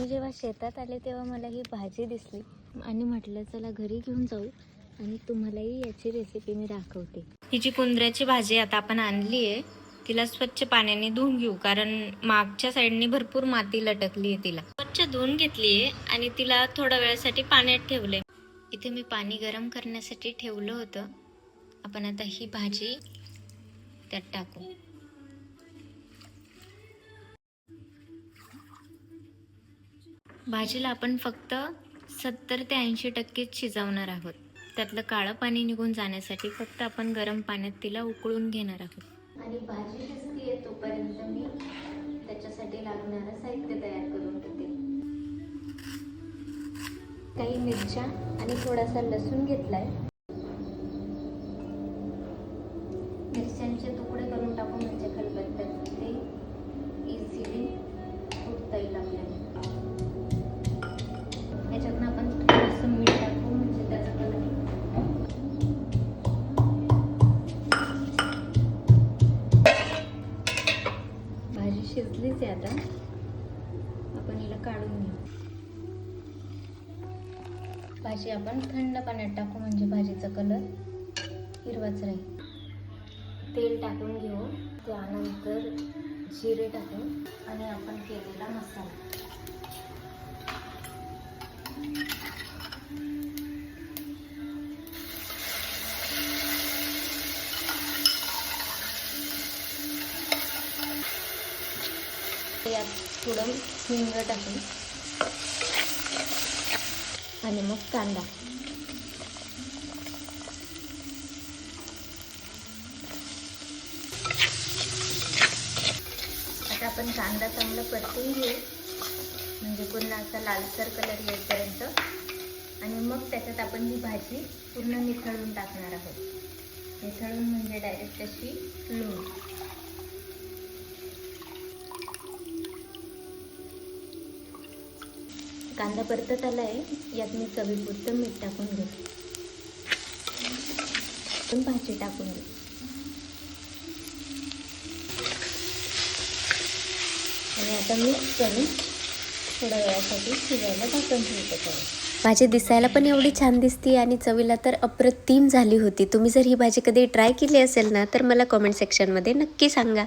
मी जेव्हा शेतात आले तेव्हा मला ही भाजी दिसली आणि म्हटलं चला घरी घेऊन जाऊ आणि तुम्हालाही याची रेसिपी मी दाखवते। ही जी कुंद्र्याची भाजी आता आपण आणली आहे तिला स्वच्छ पाण्याने धुवून घेऊ, कारण मागच्या साईडने भरपूर माती लटकली आहे। तिला स्वच्छ धुवून घेतली आहे आणि तिला थोड्या वेळासाठी पाण्यात ठेवले। इथे मी पाणी गरम करण्यासाठी ठेवलं होतं। आपण आता ही भाजी त्यात टाकू। भाजीला आपण फक्त 70 ते 80% शिजवणार आहोत। त्यातलं काळं पाणी निघून जाण्यासाठी फक्त आपण गरम पाण्यात तिला उकळून घेणार आहोत। आणि भाजी शिजते तोपर्यंत मी त्याच्यासाठी लागणारं साहित्य तयार करून घेते। काही मिरच्या आणि थोडासा लसूण घेतलाय। मिरच्यांचे तुकडे करून टाकू म्हणजे खलबत्त्यात ते इझिली कुटता येईल आपल्याला। याच्यातनं आपण थोडंसं मीठ टाकू म्हणजे त्याचा कलर। भाजी शिजलीच आहे आता, आपण हिला काढून घेऊ। भाजी आपण थंड पाण्यात टाकू म्हणजे भाजीचा कलर हिरवाच राहील। तेल टाकून घेऊ, त्यानंतर जिरे टाकू आणि आपण केलेला मसाला। यात थोडं हिंग टाकू आणि मग कांदा। आता आपण कांदा चांगला परतून घेऊ म्हणजे पुन्हा असा लालसर कलर येईपर्यंत आणि मग त्याच्यात आपण ही भाजी पूर्ण निथळून टाकणार आहोत। निथळून म्हणजे डायरेक्ट अशी लूण। कांदा परतत आला आहे, यात मी चवीपुरतं मीठ टाकून घेते। पण भाजी टाकून घेऊ आणि आता मिक्स करून थोड्या वेळासाठी शिजायला झाकण ठेवते। भाजी दिसायला पण एवढी छान दिसते आणि चवीला तर अप्रतिम झाली होती। तुम्ही जर ही भाजी कधी ट्राय केली असेल ना तर मला कमेंट सेक्शनमध्ये नक्की सांगा।